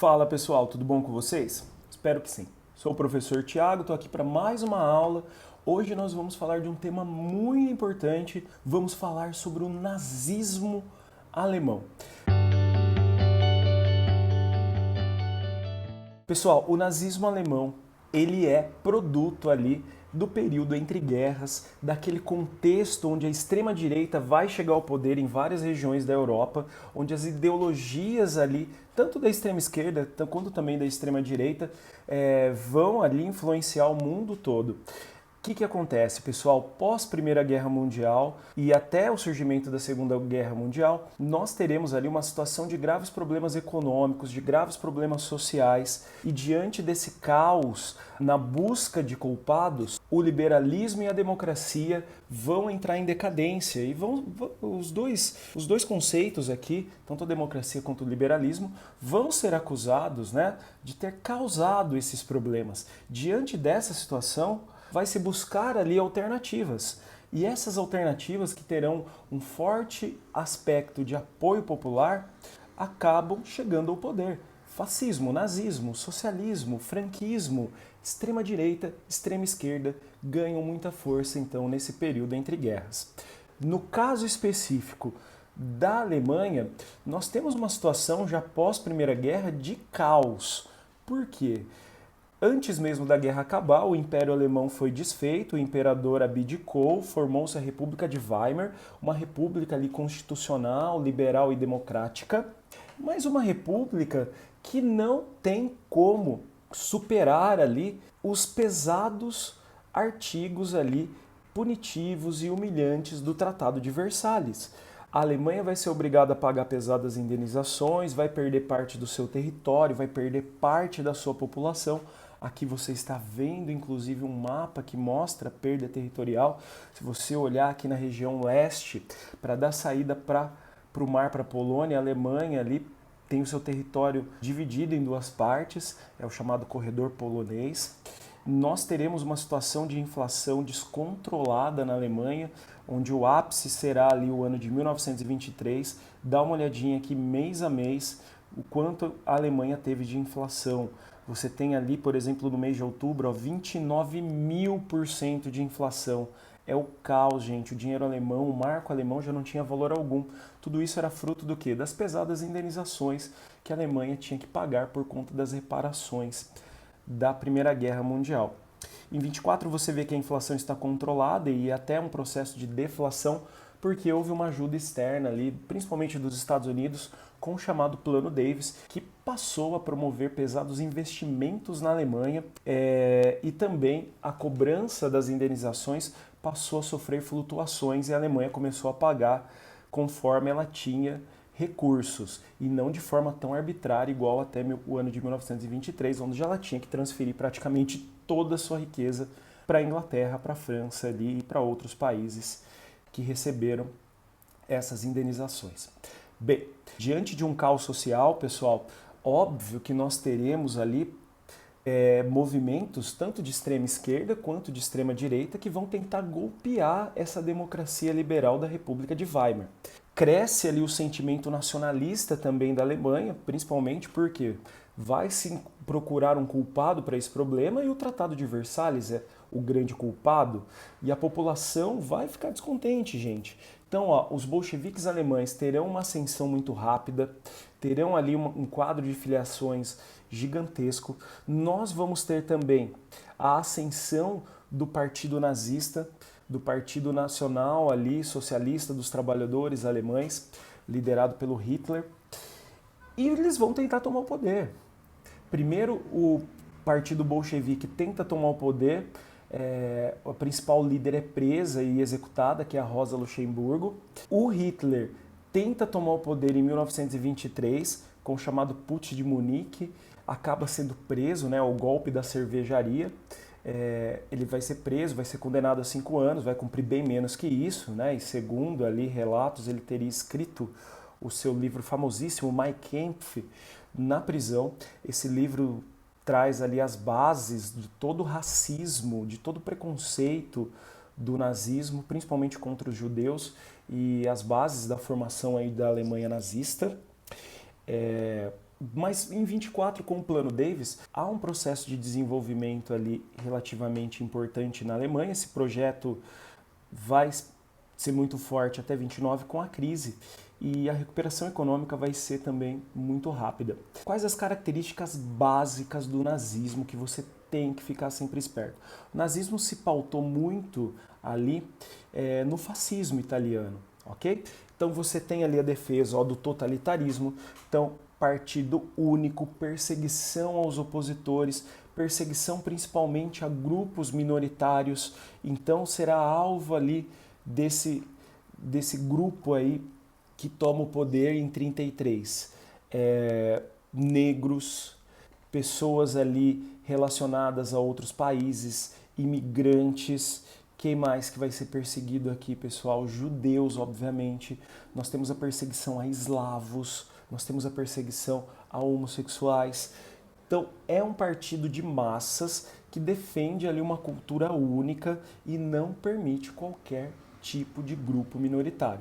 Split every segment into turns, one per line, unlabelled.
Fala pessoal, tudo bom com vocês? Espero que sim. Sou o professor Tiago, estou aqui para mais uma aula. Hoje nós vamos falar de um tema muito importante. Vamos falar sobre o nazismo alemão. Pessoal, o nazismo alemão, ele é produto ali do período entre guerras, daquele contexto onde a extrema-direita vai chegar ao poder em várias regiões da Europa, onde as ideologias ali, tanto da extrema-esquerda quanto também da extrema-direita, vão ali influenciar o mundo todo. O que acontece, pessoal? Pós Primeira Guerra Mundial e até o surgimento da Segunda Guerra Mundial, nós teremos ali uma situação de graves problemas econômicos, de graves problemas sociais, e diante desse caos, na busca de culpados, o liberalismo e a democracia vão entrar em decadência e os dois conceitos aqui, tanto a democracia quanto o liberalismo, vão ser acusados, né, de ter causado esses problemas. Diante dessa situação, vai se buscar ali alternativas. E essas alternativas que terão um forte aspecto de apoio popular acabam chegando ao poder. Fascismo, nazismo, socialismo, franquismo, extrema-direita, extrema-esquerda ganham muita força então nesse período entre guerras. No caso específico da Alemanha, nós temos uma situação já pós Primeira Guerra de caos. Por quê? Antes mesmo da guerra acabar, o Império Alemão foi desfeito, o imperador abdicou, formou-se a República de Weimar, uma república ali constitucional, liberal e democrática, mas uma república que não tem como superar ali os pesados artigos ali punitivos e humilhantes do Tratado de Versalhes. A Alemanha vai ser obrigada a pagar pesadas indenizações, vai perder parte do seu território, vai perder parte da sua população. Aqui você está vendo, inclusive, um mapa que mostra a perda territorial. Se você olhar aqui na região leste, para dar saída para o mar, para a Polônia, a Alemanha ali tem o seu território dividido em duas partes, é o chamado corredor polonês. Nós teremos uma situação de inflação descontrolada na Alemanha, onde o ápice será ali o ano de 1923. Dá uma olhadinha aqui mês a mês o quanto a Alemanha teve de inflação. Você tem ali, por exemplo, no mês de outubro, 29.000% de inflação. É o caos, gente. O dinheiro alemão, o marco alemão já não tinha valor algum. Tudo isso era fruto do quê? Das pesadas indenizações que a Alemanha tinha que pagar por conta das reparações da Primeira Guerra Mundial. Em 24 você vê que a inflação está controlada e até um processo de deflação, porque houve uma ajuda externa ali, principalmente dos Estados Unidos, com o chamado Plano Davis, que passou a promover pesados investimentos na Alemanha e também a cobrança das indenizações passou a sofrer flutuações e a Alemanha começou a pagar conforme ela tinha recursos e não de forma tão arbitrária igual até o ano de 1923, onde já ela tinha que transferir praticamente toda a sua riqueza para a Inglaterra, para a França ali, e para outros países que receberam essas indenizações. Bem, diante de um caos social, pessoal, óbvio que nós teremos ali movimentos tanto de extrema esquerda quanto de extrema direita que vão tentar golpear essa democracia liberal da República de Weimar. Cresce ali o sentimento nacionalista também da Alemanha, principalmente porque vai se procurar um culpado para esse problema e o Tratado de Versalhes é o grande culpado e a população vai ficar descontente, gente. Então, ó, os bolcheviques alemães terão uma ascensão muito rápida, terão ali um quadro de filiações gigantesco. Nós vamos ter também a ascensão do Partido Nazista, do Partido Nacional ali, Socialista dos Trabalhadores Alemães, liderado pelo Hitler, e eles vão tentar tomar o poder. Primeiro, o Partido Bolchevique tenta tomar o poder, a principal líder é presa e executada, que é a Rosa Luxemburgo. O Hitler tenta tomar o poder em 1923, com o chamado Putsch de Munique, acaba sendo preso, né, o golpe da cervejaria. Ele vai ser preso, vai ser condenado a 5 anos, vai cumprir bem menos que isso, né? E segundo ali relatos, ele teria escrito o seu livro famosíssimo, Mein Kampf, na prisão. Esse livro traz ali as bases de todo o racismo, de todo o preconceito do nazismo, principalmente contra os judeus, e as bases da formação aí da Alemanha nazista. Mas em 24, com o Plano Davis, há um processo de desenvolvimento ali relativamente importante na Alemanha. Esse projeto vai ser muito forte até 29 com a crise e a recuperação econômica vai ser também muito rápida. Quais as características básicas do nazismo que você tem que ficar sempre esperto? O nazismo se pautou muito ali no fascismo italiano, ok? Então você tem ali a defesa do totalitarismo, então partido único, perseguição aos opositores, perseguição principalmente a grupos minoritários, então será alvo ali desse grupo aí que toma o poder em 33. Negros, pessoas ali relacionadas a outros países, imigrantes. Quem mais que vai ser perseguido aqui, pessoal? Judeus, obviamente. Nós temos a perseguição a eslavos, nós temos a perseguição a homossexuais. Então, é um partido de massas que defende ali uma cultura única e não permite qualquer tipo de grupo minoritário.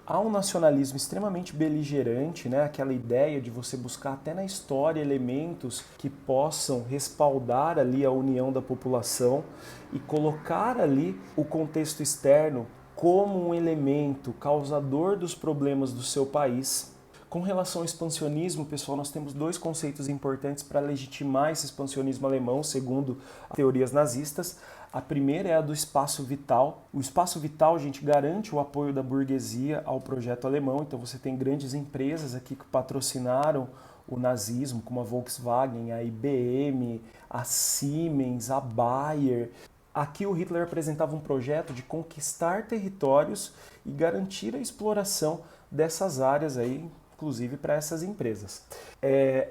Há um nacionalismo extremamente beligerante, né? Aquela ideia de você buscar até na história elementos que possam respaldar ali a união da população e colocar ali o contexto externo como um elemento causador dos problemas do seu país. Com relação ao expansionismo, pessoal, nós temos dois conceitos importantes para legitimar esse expansionismo alemão, segundo as teorias nazistas. A primeira é a do espaço vital. O espaço vital, gente, garante o apoio da burguesia ao projeto alemão. Então você tem grandes empresas aqui que patrocinaram o nazismo, como a Volkswagen, a IBM, a Siemens, a Bayer. Aqui o Hitler apresentava um projeto de conquistar territórios e garantir a exploração dessas áreas aí, inclusive para essas empresas.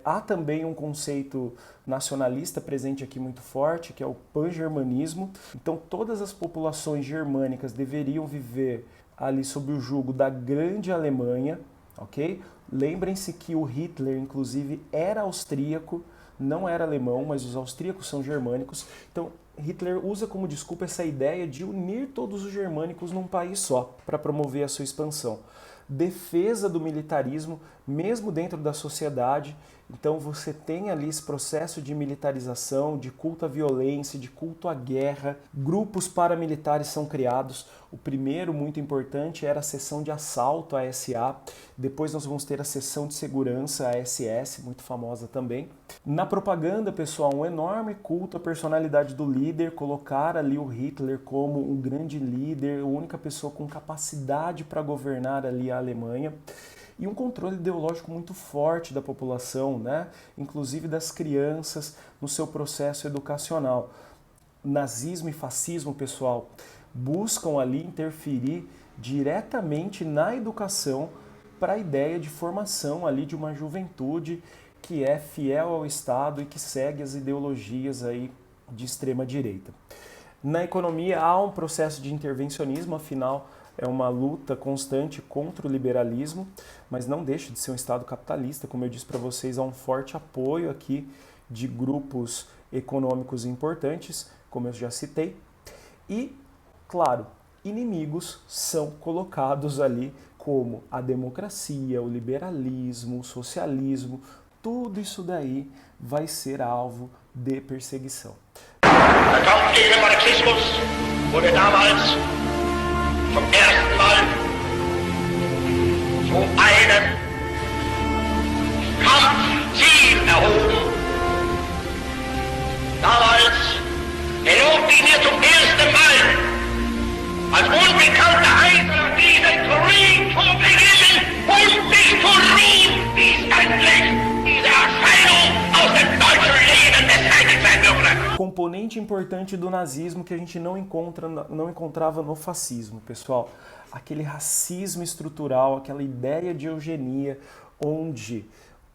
Há também um conceito nacionalista presente aqui muito forte, que é o pan-germanismo. Então todas as populações germânicas deveriam viver ali sob o jugo da grande Alemanha, ok? Lembrem-se que o Hitler, inclusive, era austríaco, não era alemão, mas os austríacos são germânicos. Então Hitler usa como desculpa essa ideia de unir todos os germânicos num país só, para promover a sua expansão. Defesa do militarismo, mesmo dentro da sociedade. Então você tem ali esse processo de militarização, de culto à violência, de culto à guerra. Grupos paramilitares são criados. O primeiro, muito importante, era a seção de assalto, a SA. Depois nós vamos ter a seção de segurança, a SS, muito famosa também. Na propaganda, pessoal, um enorme culto à personalidade do líder, colocar ali o Hitler como um grande líder, a única pessoa com capacidade para governar ali a Alemanha. E um controle ideológico muito forte da população, né? Inclusive das crianças no seu processo educacional. Nazismo e fascismo, pessoal, buscam ali interferir diretamente na educação para a ideia de formação ali de uma juventude que é fiel ao Estado e que segue as ideologias aí de extrema direita. Na economia há um processo de intervencionismo, afinal é uma luta constante contra o liberalismo, mas não deixa de ser um Estado capitalista. Como eu disse para vocês, há um forte apoio aqui de grupos econômicos importantes, como eu já citei. E, claro, inimigos são colocados ali como a democracia, o liberalismo, o socialismo. Tudo isso daí vai ser alvo de perseguição.
Der Kampf gegen den Marxismus wurde damals zum ersten Mal zu einem Kampfziel erhoben. Damals erlobte mir zum ersten Mal als unbekannter Einzelner diesen Krieg zu beginnen und mich zu ruhen, bis endlich diese Erscheinung aus dem deutschen Leben beseitigt sein würde.
Componente importante do nazismo que a gente não encontrava no fascismo, pessoal. Aquele racismo estrutural, aquela ideia de eugenia, onde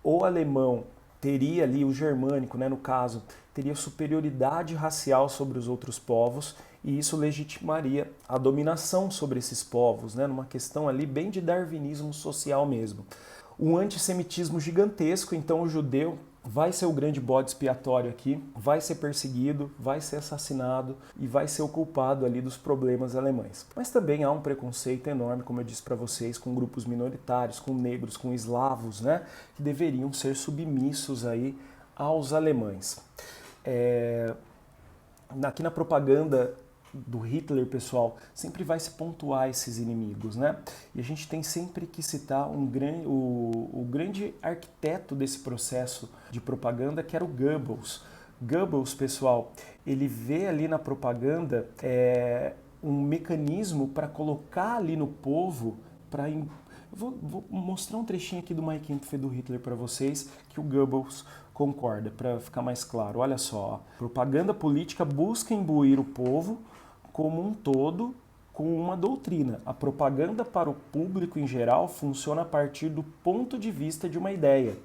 o alemão teria ali, o germânico, né, no caso, teria superioridade racial sobre os outros povos, e isso legitimaria a dominação sobre esses povos, né, numa questão ali bem de darwinismo social mesmo. Um antissemitismo gigantesco, então o judeu vai ser o grande bode expiatório aqui, vai ser perseguido, vai ser assassinado e vai ser o culpado ali dos problemas alemães. Mas também há um preconceito enorme, como eu disse para vocês, com grupos minoritários, com negros, com eslavos, né, que deveriam ser submissos aí aos alemães. Aqui na propaganda do Hitler, pessoal, sempre vai se pontuar esses inimigos, né? E a gente tem sempre que citar o grande arquiteto desse processo de propaganda, que era o Goebbels. Goebbels, pessoal, ele vê ali na propaganda um mecanismo para colocar ali no povo, vou mostrar um trechinho aqui do Mein Kampf do Hitler para vocês, que o Goebbels concorda, para ficar mais claro. Olha só, propaganda política busca imbuir o povo como um todo com uma doutrina. A propaganda para o público em geral funciona a partir do ponto de vista de uma ideia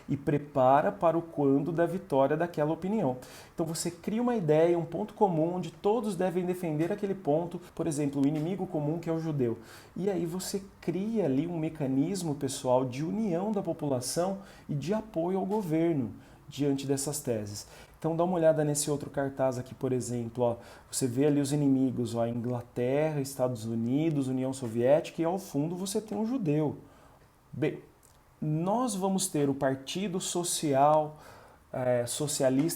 e prepara para o quando da vitória daquela opinião. Então você cria uma ideia, um ponto comum onde todos devem defender aquele ponto, por exemplo, o inimigo comum que é o judeu. E aí você cria ali um mecanismo, pessoal, de união da população e de apoio ao governo diante dessas teses. Então dá uma olhada nesse outro cartaz aqui, por exemplo, ó, você vê ali os inimigos, ó, Inglaterra, Estados Unidos, União Soviética, e ao fundo você tem um judeu. Bem, nós vamos ter o Partido Socialista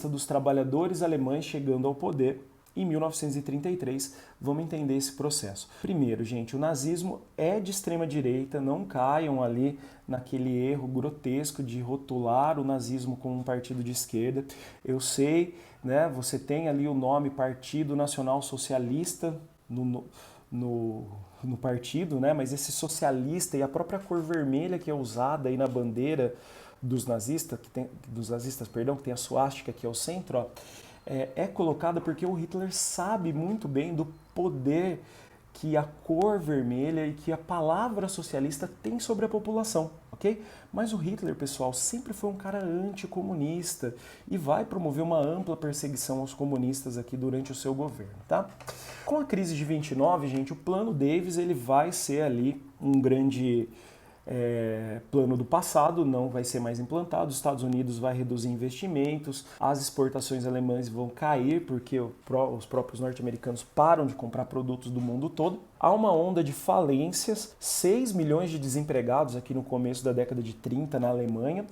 dos Trabalhadores Alemães chegando ao poder em 1933. Vamos entender esse processo. Primeiro, gente, o nazismo é de extrema direita, não caiam ali naquele erro grotesco de rotular o nazismo como um partido de esquerda. Eu sei, né, você tem ali o nome Partido Nacional Socialista no partido, né, mas esse socialista e a própria cor vermelha que é usada aí na bandeira dos nazistas, que tem a suástica aqui ao centro, ó, é colocada porque o Hitler sabe muito bem do poder que a cor vermelha e que a palavra socialista tem sobre a população, ok? Mas o Hitler, pessoal, sempre foi um cara anticomunista e vai promover uma ampla perseguição aos comunistas aqui durante o seu governo, tá? Com a crise de 29, gente, o plano Davis ele vai ser ali um grande plano do passado, não vai ser mais implantado. Os Estados Unidos vai reduzir investimentos, as exportações alemãs vão cair porque os próprios norte-americanos param de comprar produtos do mundo todo. Há uma onda de falências, 6 milhões de desempregados aqui no começo da década de 30 na Alemanha.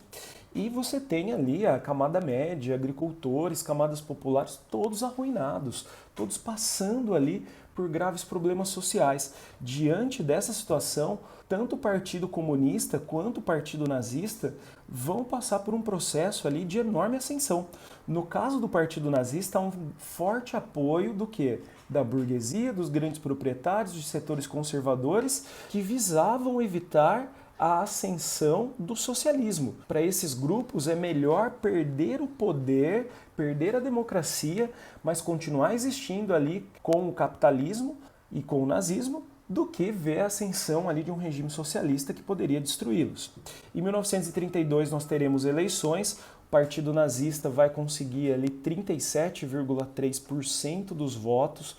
E você tem ali a camada média, agricultores, camadas populares, todos arruinados, todos passando ali por graves problemas sociais. Diante dessa situação, tanto o Partido Comunista quanto o Partido Nazista vão passar por um processo ali de enorme ascensão. No caso do Partido Nazista, há um forte apoio do quê? Da burguesia, dos grandes proprietários, de setores conservadores que visavam evitar a ascensão do socialismo. Para esses grupos é melhor perder o poder, perder a democracia, mas continuar existindo ali com o capitalismo e com o nazismo, do que ver a ascensão ali de um regime socialista que poderia destruí-los. Em 1932 nós teremos eleições, o Partido Nazista vai conseguir ali 37,3% dos votos,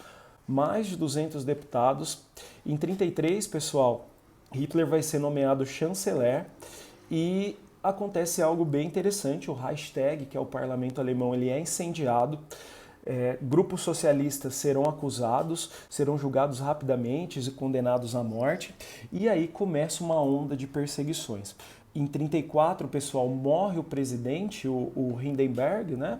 mais de 200 deputados. Em 33, pessoal, Hitler vai ser nomeado chanceler e acontece algo bem interessante, o Reichstag, que é o parlamento alemão, ele é incendiado. Grupos socialistas serão acusados, serão julgados rapidamente e condenados à morte, e aí começa uma onda de perseguições. Em 34, pessoal, morre o presidente, o Hindenburg, né?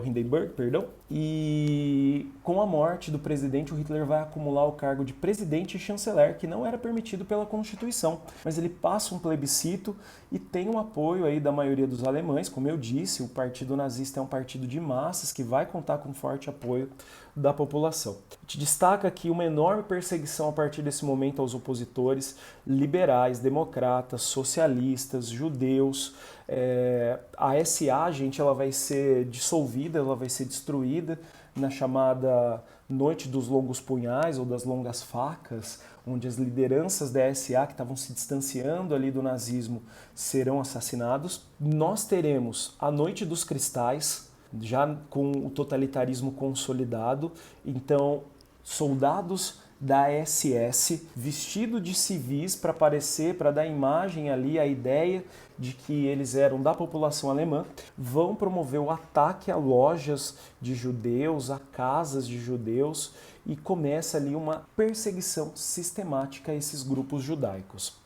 O Hindenburg, perdão. E com a morte do presidente, o Hitler vai acumular o cargo de presidente e chanceler, que não era permitido pela Constituição. Mas ele passa um plebiscito e tem o apoio aí da maioria dos alemães. Como eu disse, o Partido Nazista é um partido de massas que vai contar com forte apoio da população. Te destaca aqui uma enorme perseguição a partir desse momento aos opositores liberais, democratas, socialistas, judeus. A SA, gente, ela vai ser dissolvida, ela vai ser destruída na chamada Noite dos Longos Punhais ou das Longas Facas, onde as lideranças da SA que estavam se distanciando ali do nazismo serão assassinados. Nós teremos a Noite dos Cristais, já com o totalitarismo consolidado, então soldados da SS, vestido de civis para parecer, para dar imagem ali, a ideia de que eles eram da população alemã, vão promover o ataque a lojas de judeus, a casas de judeus, e começa ali uma perseguição sistemática a esses grupos judaicos.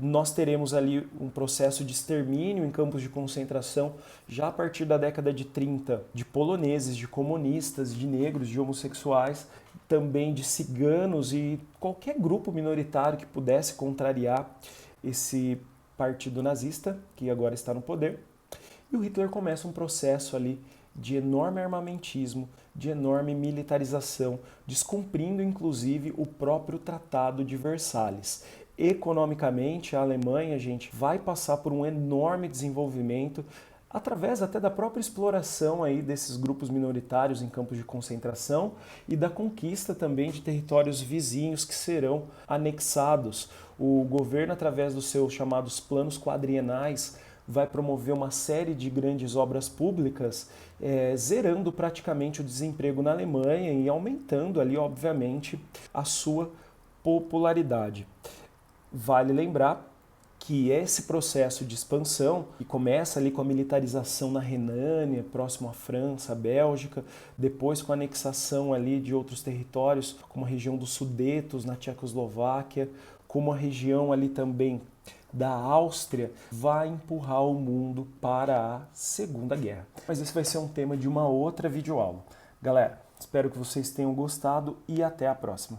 Nós teremos ali um processo de extermínio em campos de concentração já a partir da década de 30, de poloneses, de comunistas, de negros, de homossexuais, também de ciganos e qualquer grupo minoritário que pudesse contrariar esse partido nazista, que agora está no poder. E o Hitler começa um processo ali de enorme armamentismo, de enorme militarização, descumprindo inclusive o próprio Tratado de Versalhes. Economicamente, a Alemanha, gente, vai passar por um enorme desenvolvimento através até da própria exploração aí desses grupos minoritários em campos de concentração e da conquista também de territórios vizinhos que serão anexados. O governo, através dos seus chamados planos quadrienais, vai promover uma série de grandes obras públicas, zerando praticamente o desemprego na Alemanha e aumentando ali, obviamente, a sua popularidade. Vale lembrar que esse processo de expansão, que começa ali com a militarização na Renânia, próximo à França, à Bélgica, depois com a anexação ali de outros territórios, como a região dos Sudetos, na Tchecoslováquia, como a região ali também da Áustria, vai empurrar o mundo para a Segunda Guerra. Mas esse vai ser um tema de uma outra videoaula. Galera, espero que vocês tenham gostado e até a próxima.